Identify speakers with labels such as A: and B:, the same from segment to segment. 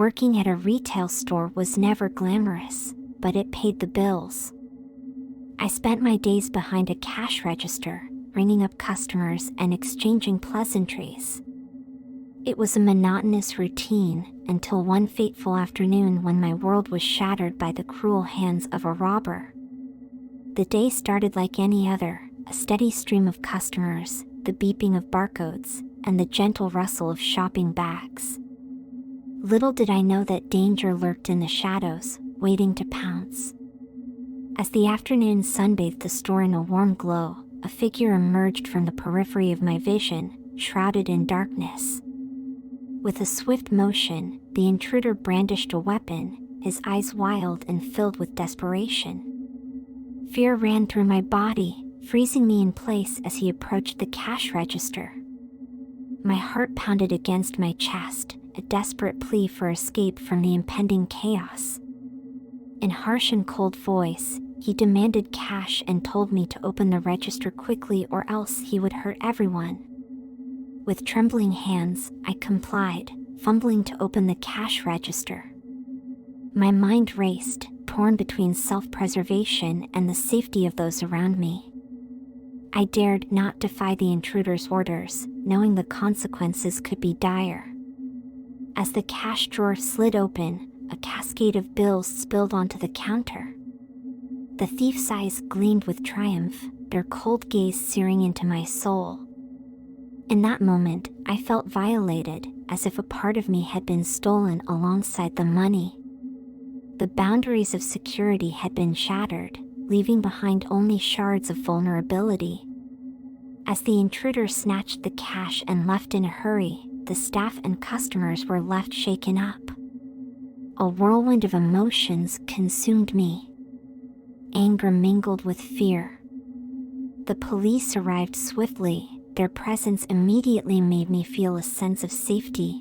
A: Working at a retail store was never glamorous, but it paid the bills. I spent my days behind a cash register, ringing up customers and exchanging pleasantries. It was a monotonous routine until one fateful afternoon when my world was shattered by the cruel hands of a robber. The day started like any other, a steady stream of customers, the beeping of barcodes, and the gentle rustle of shopping bags. Little did I know that danger lurked in the shadows, waiting to pounce. As the afternoon sunbathed the store in a warm glow, a figure emerged from the periphery of my vision, shrouded in darkness. With a swift motion, the intruder brandished a weapon, his eyes wild and filled with desperation. Fear ran through my body, freezing me in place as he approached the cash register. My heart pounded against my chest, a desperate plea for escape from the impending chaos. In harsh and cold voice, he demanded cash and told me to open the register quickly or else he would hurt everyone. With trembling hands, I complied, fumbling to open the cash register. My mind raced, torn between self-preservation and the safety of those around me. I dared not defy the intruder's orders, knowing the consequences could be dire. As the cash drawer slid open, a cascade of bills spilled onto the counter. The thief's eyes gleamed with triumph, their cold gaze searing into my soul. In that moment, I felt violated, as if a part of me had been stolen alongside the money. The boundaries of security had been shattered, leaving behind only shards of vulnerability. As the intruder snatched the cash and left in a hurry, the staff and customers were left shaken up. A whirlwind of emotions consumed me. Anger mingled with fear. The police arrived swiftly. Their presence immediately made me feel a sense of safety.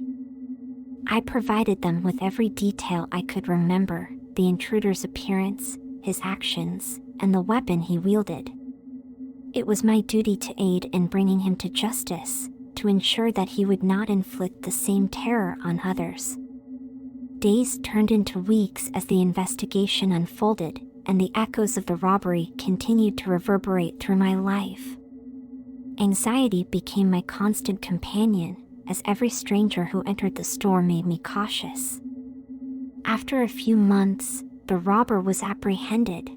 A: I provided them with every detail I could remember, the intruder's appearance, his actions, and the weapon he wielded. It was my duty to aid in bringing him to justice, to ensure that he would not inflict the same terror on others. Days turned into weeks as the investigation unfolded, and the echoes of the robbery continued to reverberate through my life. Anxiety became my constant companion, as every stranger who entered the store made me cautious. After a few months, the robber was apprehended.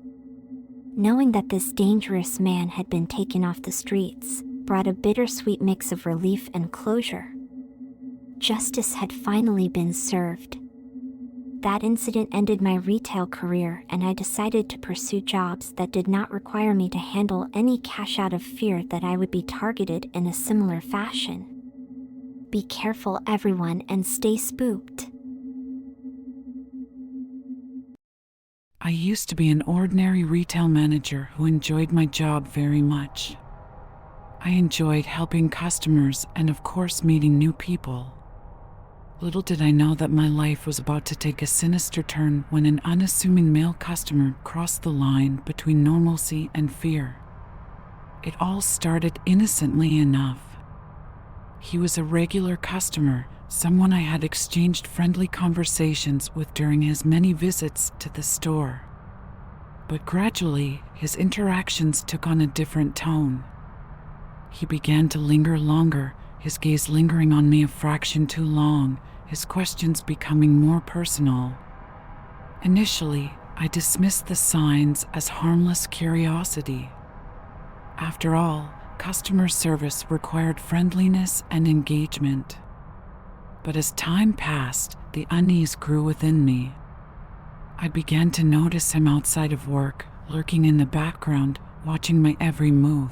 A: Knowing that this dangerous man had been taken off the streets brought a bittersweet mix of relief and closure. Justice had finally been served. That incident ended my retail career, and I decided to pursue jobs that did not require me to handle any cash out of fear that I would be targeted in a similar fashion. Be careful, everyone, and stay spooked.
B: I used to be an ordinary retail manager who enjoyed my job very much. I enjoyed helping customers and, of course, meeting new people. Little did I know that my life was about to take a sinister turn when an unassuming male customer crossed the line between normalcy and fear. It all started innocently enough. He was a regular customer, someone I had exchanged friendly conversations with during his many visits to the store. But gradually, his interactions took on a different tone. He began to linger longer, his gaze lingering on me a fraction too long, his questions becoming more personal. Initially, I dismissed the signs as harmless curiosity. After all, customer service required friendliness and engagement. But as time passed, the unease grew within me. I began to notice him outside of work, lurking in the background, watching my every move.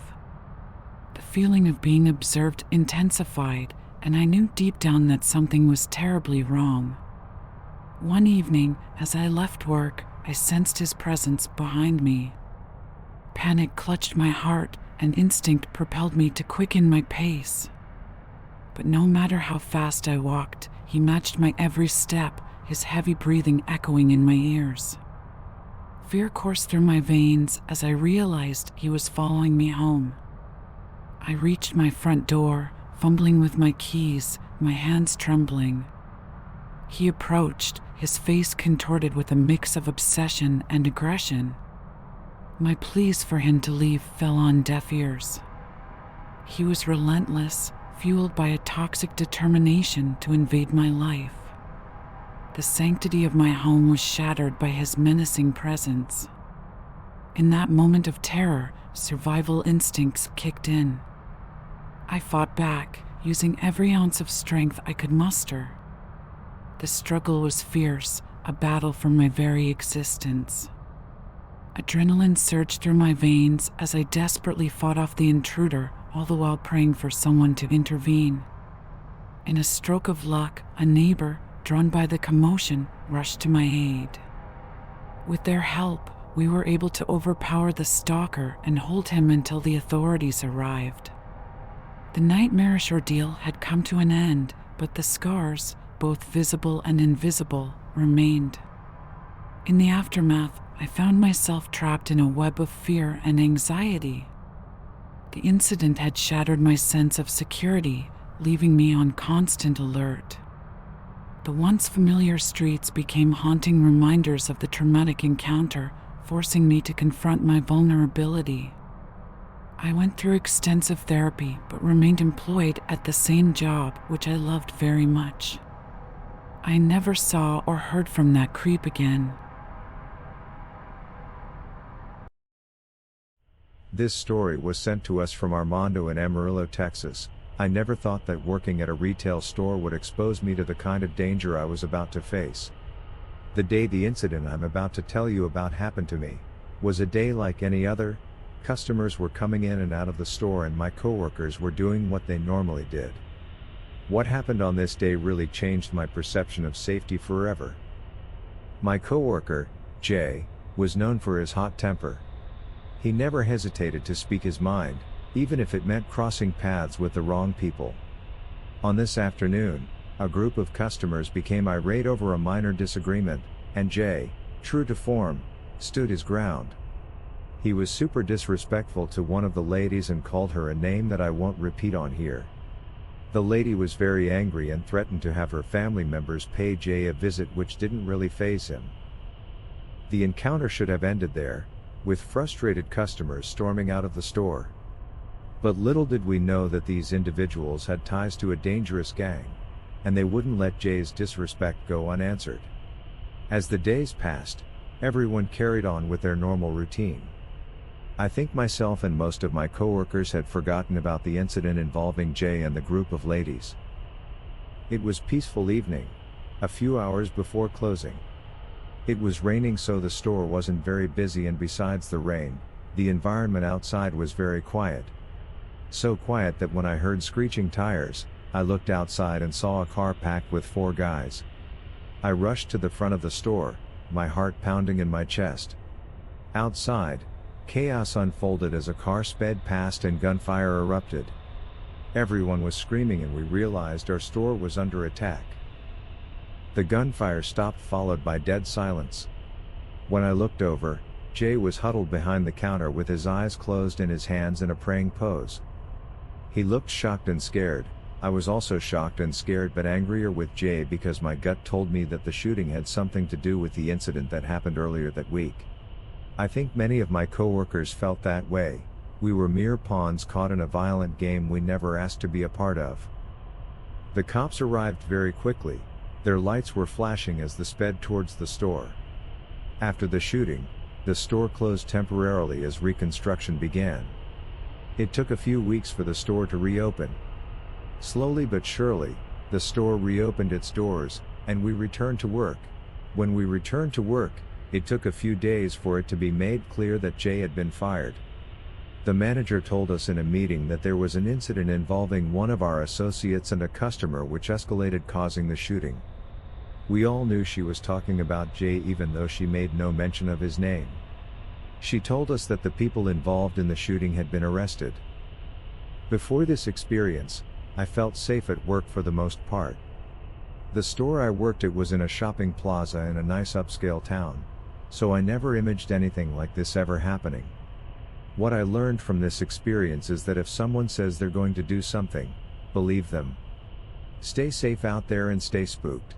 B: The feeling of being observed intensified, and I knew deep down that something was terribly wrong. One evening, as I left work, I sensed his presence behind me. Panic clutched my heart, and instinct propelled me to quicken my pace. But no matter how fast I walked, he matched my every step, his heavy breathing echoing in my ears. Fear coursed through my veins as I realized he was following me home. I reached my front door, fumbling with my keys, my hands trembling. He approached, his face contorted with a mix of obsession and aggression. My pleas for him to leave fell on deaf ears. He was relentless, fueled by a toxic determination to invade my life. The sanctity of my home was shattered by his menacing presence. In that moment of terror, survival instincts kicked in. I fought back, using every ounce of strength I could muster. The struggle was fierce, a battle for my very existence. Adrenaline surged through my veins as I desperately fought off the intruder, all the while praying for someone to intervene. In a stroke of luck, a neighbor, drawn by the commotion, rushed to my aid. With their help, we were able to overpower the stalker and hold him until the authorities arrived. The nightmarish ordeal had come to an end, but the scars, both visible and invisible, remained. In the aftermath, I found myself trapped in a web of fear and anxiety. The incident had shattered my sense of security, leaving me on constant alert. The once familiar streets became haunting reminders of the traumatic encounter, forcing me to confront my vulnerability. I went through extensive therapy but remained employed at the same job, which I loved very much. I never saw or heard from that creep again.
C: This story was sent to us from Armando in Amarillo, Texas. I never thought that working at a retail store would expose me to the kind of danger I was about to face. The day the incident I'm about to tell you about happened to me was a day like any other. Customers were coming in and out of the store and my coworkers were doing what they normally did. What happened on this day really changed my perception of safety forever. My coworker, Jay, was known for his hot temper. He never hesitated to speak his mind, even if it meant crossing paths with the wrong people. On this afternoon, a group of customers became irate over a minor disagreement, and Jay, true to form, stood his ground. He was super disrespectful to one of the ladies and called her a name that I won't repeat on here. The lady was very angry and threatened to have her family members pay Jay a visit, which didn't really faze him. The encounter should have ended there, with frustrated customers storming out of the store. But little did we know that these individuals had ties to a dangerous gang, and they wouldn't let Jay's disrespect go unanswered. As the days passed, everyone carried on with their normal routine. I think myself and most of my coworkers had forgotten about the incident involving Jay and the group of ladies. It was peaceful evening, a few hours before closing. It was raining, so the store wasn't very busy, and besides the rain, the environment outside was very quiet. So quiet that when I heard screeching tires, I looked outside and saw a car packed with 4 guys. I rushed to the front of the store, my heart pounding in my chest. Outside, chaos unfolded as a car sped past and gunfire erupted. Everyone was screaming and we realized our store was under attack. The gunfire stopped, followed by dead silence. When I looked over, Jay was huddled behind the counter with his eyes closed and his hands in a praying pose. He looked shocked and scared. I was also shocked and scared, but angrier with Jay because my gut told me that the shooting had something to do with the incident that happened earlier that week. I think many of my coworkers felt that way. We were mere pawns caught in a violent game we never asked to be a part of. The cops arrived very quickly. Their lights were flashing as they sped towards the store. After the shooting, the store closed temporarily as reconstruction began. It took a few weeks for the store to reopen. Slowly but surely, the store reopened its doors, and we returned to work. When we returned to work, it took a few days for it to be made clear that Jay had been fired. The manager told us in a meeting that there was an incident involving one of our associates and a customer which escalated, causing the shooting. We all knew she was talking about Jay, even though she made no mention of his name. She told us that the people involved in the shooting had been arrested. Before this experience, I felt safe at work for the most part. The store I worked at was in a shopping plaza in a nice upscale town, so I never imagined anything like this ever happening. What I learned from this experience is that if someone says they're going to do something, believe them. Stay safe out there and stay spooked.